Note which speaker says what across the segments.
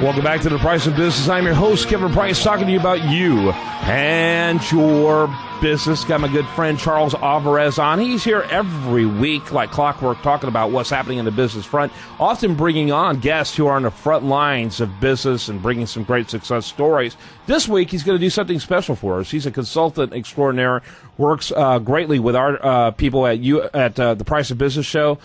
Speaker 1: Welcome back to The Price of Business. I'm your host, Kevin Price, talking to you about you and your business. Got my good friend Charles Alvarez on. He's here every week like clockwork talking about what's happening in the business front, often bringing on guests who are on the front lines of business and bringing some great success stories. This week, he's going to do something special for us. He's a consultant extraordinaire, works greatly with our people at the Price of Business show,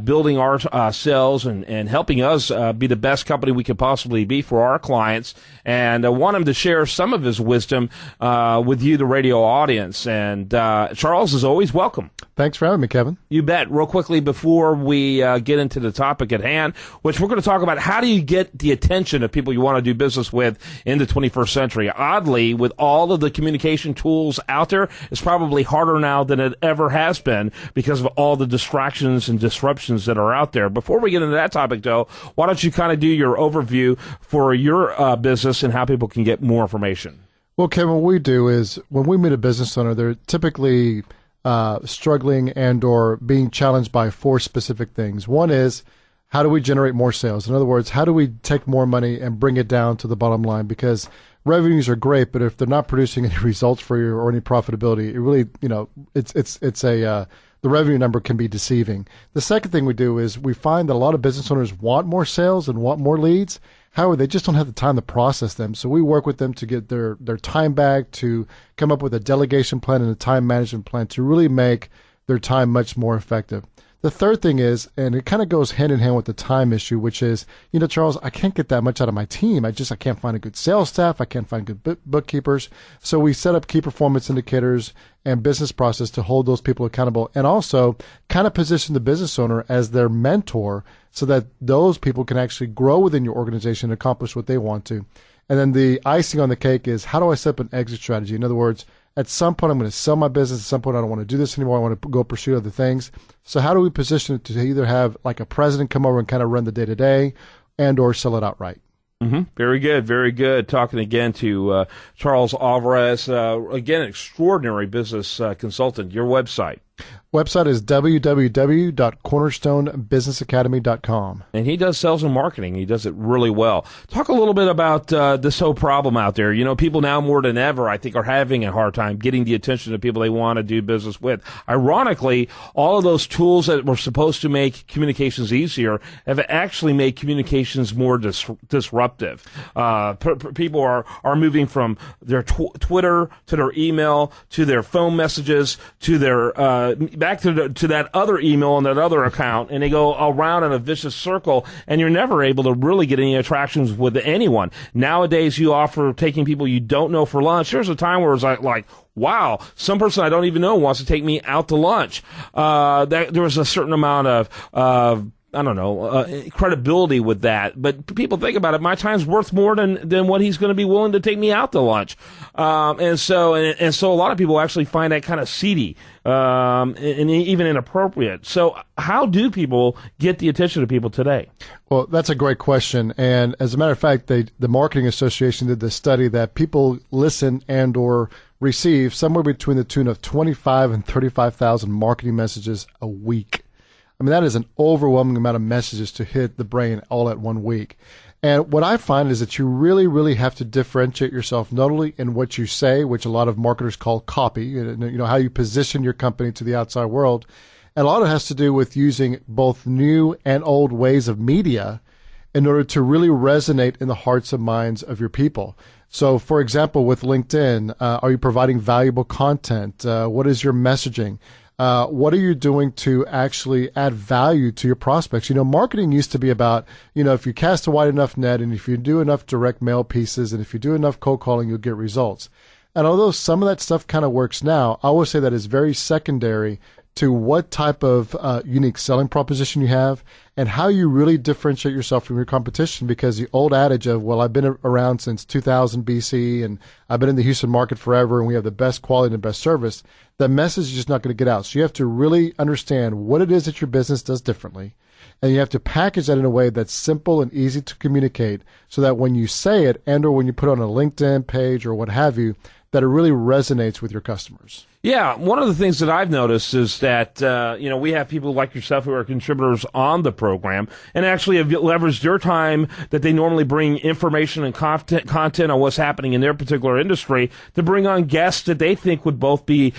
Speaker 1: building our sales and helping us be the best company we could possibly be for our clients. And I want him to share some of his wisdom with you, the radio audience. And Charles, is always welcome.
Speaker 2: Thanks for having me, Kevin.
Speaker 1: You bet. Real quickly before we get into the topic at hand, which we're going to talk about, how do you get the attention of people you want to do business with in the 21st century? Oddly, with all of the communication tools out there, it's probably harder now than it ever has been because of all the distractions and disruptions that are out there. Before we get into that topic, though, why don't you kind of do your overview for your business and how people can get more information?
Speaker 2: Well, Kevin, what we do is when we meet a business owner, they're typically struggling and or being challenged by four specific things. One is, how do we generate more sales? In other words, how do we take more money and bring it down to the bottom line? Because revenues are great, but if they're not producing any results for you or any profitability, it really, the revenue number can be deceiving. The second thing we do is we find that a lot of business owners want more sales and want more leads. However, they just don't have the time to process them. So we work with them to get their time back, to come up with a delegation plan and a time management plan to really make their time much more effective. The third thing is, and it kind of goes hand in hand with the time issue, which is, Charles, I can't get that much out of my team. I can't find a good sales staff. I can't find good bookkeepers. So we set up key performance indicators and business process to hold those people accountable, and also kind of position the business owner as their mentor so that those people can actually grow within your organization and accomplish what they want to. And then the icing on the cake is, how do I set up an exit strategy? In other words, at some point, I'm going to sell my business. At some point, I don't want to do this anymore. I want to go pursue other things. So how do we position it to either have like a president come over and kind of run the day-to-day and or sell it outright?
Speaker 1: Mm-hmm. Very good, very good. Talking again to Charles Alvarez, again, extraordinary business consultant. Your website?
Speaker 2: Website is www.cornerstonebusinessacademy.com.
Speaker 1: And he does sales and marketing. He does it really well. Talk a little bit about this whole problem out there. People now more than ever, I think, are having a hard time getting the attention of people they want to do business with. Ironically, all of those tools that were supposed to make communications easier have actually made communications more disruptive. People are moving from their Twitter to their email to their phone messages to their back to that other email and that other account, and they go around in a vicious circle, and you're never able to really get any attractions with anyone. Nowadays, you offer taking people you don't know for lunch. There's a time where it's like, wow, some person I don't even know wants to take me out to lunch. There was a certain amount of credibility with that. But people think about it. My time's worth more than what he's going to be willing to take me out to lunch. And so a lot of people actually find that kind of seedy, and even inappropriate. So how do people get the attention of people today?
Speaker 2: Well, that's a great question. And as a matter of fact, the Marketing Association did this study that people listen and or receive somewhere between the tune of 25 and 35,000 marketing messages a week. I mean, that is an overwhelming amount of messages to hit the brain all at 1 week. And what I find is that you really, really have to differentiate yourself, not only in what you say, which a lot of marketers call copy, how you position your company to the outside world. And a lot of it has to do with using both new and old ways of media in order to really resonate in the hearts and minds of your people. So, for example, with LinkedIn, are you providing valuable content? What is your messaging? What are you doing to actually add value to your prospects? Marketing used to be about, if you cast a wide enough net and if you do enough direct mail pieces and if you do enough cold calling, you'll get results. And although some of that stuff kind of works now, I would say that is very secondary to what type of unique selling proposition you have and how you really differentiate yourself from your competition, because the old adage of, well, I've been around since 2000 BC and I've been in the Houston market forever and we have the best quality and the best service, the message is just not going to get out. So you have to really understand what it is that your business does differently, and you have to package that in a way that's simple and easy to communicate so that when you say it and or when you put it on a LinkedIn page or what have you, that it really resonates with your customers.
Speaker 1: Yeah, one of the things that I've noticed is that, we have people like yourself who are contributors on the program and actually have leveraged their time that they normally bring information and content on what's happening in their particular industry to bring on guests that they think would both be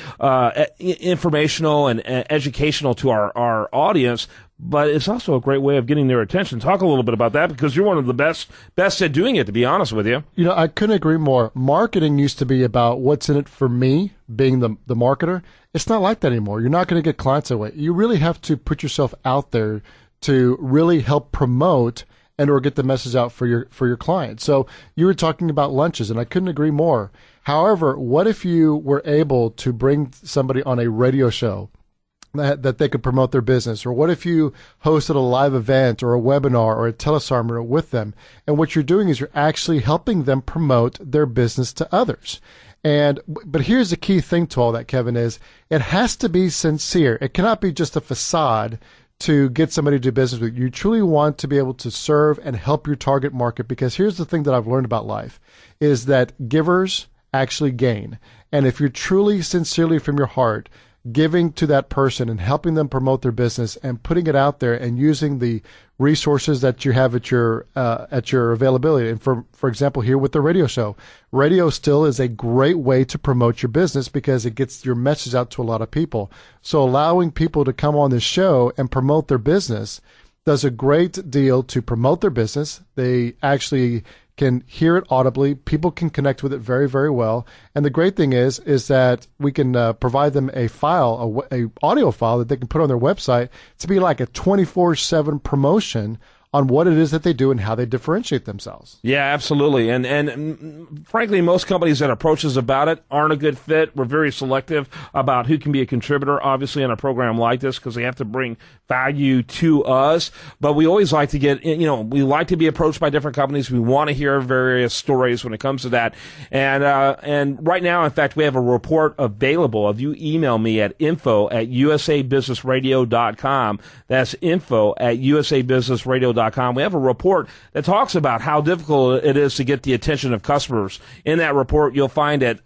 Speaker 1: informational and educational to our audience. But it's also a great way of getting their attention. Talk a little bit about that, because you're one of the best at doing it, to be honest with you.
Speaker 2: I couldn't agree more. Marketing used to be about what's in it for me, being the marketer. It's not like that anymore. You're not going to get clients that way. You really have to put yourself out there to really help promote and or get the message out for your client. So you were talking about lunches, and I couldn't agree more. However, what if you were able to bring somebody on a radio show that they could promote their business? Or what if you hosted a live event or a webinar or a teleseminar with them? And what you're doing is you're actually helping them promote their business to others. But here's the key thing to all that, Kevin, is it has to be sincere. It cannot be just a facade to get somebody to do business with you. You truly want to be able to serve and help your target market, because here's the thing that I've learned about life is that givers actually gain. And if you're truly, sincerely from your heart giving to that person and helping them promote their business and putting it out there and using the resources that you have at your availability. And for example, here with the radio show, radio still is a great way to promote your business because it gets your message out to a lot of people. So allowing people to come on this show and promote their business does a great deal to promote their business. They actually can hear it audibly. People can connect with it very, very well. And the great thing is that we can provide them a file, a audio file that they can put on their website to be like a 24/7 promotion on what it is that they do and how they differentiate themselves.
Speaker 1: Yeah, absolutely. And frankly, most companies that approach us about it aren't a good fit. We're very selective about who can be a contributor, obviously, in a program like this, because they have to bring value to us. But we always like to get, we like to be approached by different companies. We want to hear various stories when it comes to that. And right now, in fact, we have a report available. If you email me at info@usabusinessradio.com, that's info@usabusinessradio.com. We have a report that talks about how difficult it is to get the attention of customers. In that report, you'll find that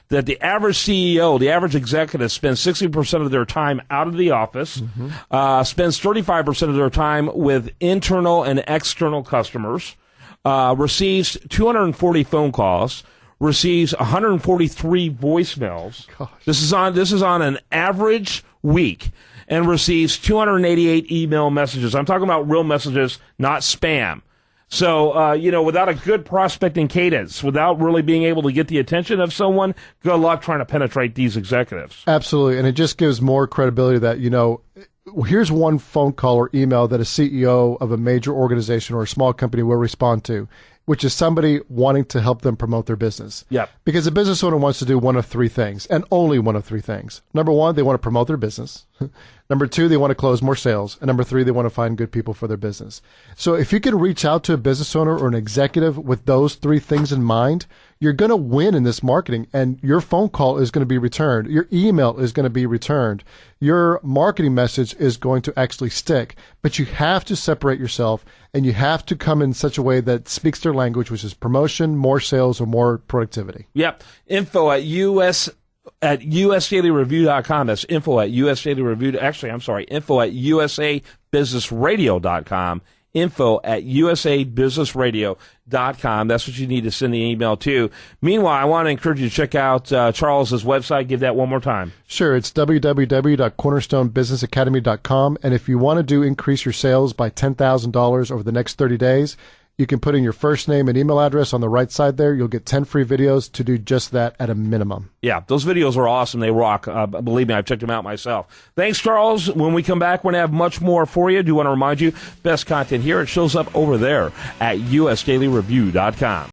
Speaker 1: the average CEO, the average executive, spends 60% of their time out of the office, spends 35% of their time with internal and external customers, receives 240 phone calls, receives 143 voicemails. Gosh. This is on an average week. And receives 288 email messages. I'm talking about real messages, not spam. So, without a good prospecting cadence, without really being able to get the attention of someone, good luck trying to penetrate these executives.
Speaker 2: Absolutely. And it just gives more credibility that, here's one phone call or email that a CEO of a major organization or a small company will respond to, which is somebody wanting to help them promote their business.
Speaker 1: Yep.
Speaker 2: Because a business owner wants to do one of three things, and only one of three things. Number one, they want to promote their business. Number two, they want to close more sales. And number three, they want to find good people for their business. So if you can reach out to a business owner or an executive with those three things in mind, you're going to win in this marketing, and your phone call is going to be returned. Your email is going to be returned. Your marketing message is going to actually stick. But you have to separate yourself, and you have to come in such a way that speaks their language, which is promotion, more sales, or more productivity.
Speaker 1: Yep. Info@usdailyreview.com. That's info@usdailyreview. Actually, I'm sorry. Info@usabusinessradio.com. Info@usabusinessradio.com. That's what you need to send the email to. Meanwhile, I want to encourage you to check out Charles's website. Give that one more time.
Speaker 2: Sure. It's www.cornerstonebusinessacademy.com. And if you want to increase your sales by $10,000 over the next 30 days, you can put in your first name and email address on the right side there. You'll get 10 free videos to do just that at a minimum.
Speaker 1: Yeah, those videos are awesome. They rock. Believe me, I've checked them out myself. Thanks, Charles. When we come back, we're going to have much more for you. I do want to remind you, best content here. It shows up over there at usdailyreview.com.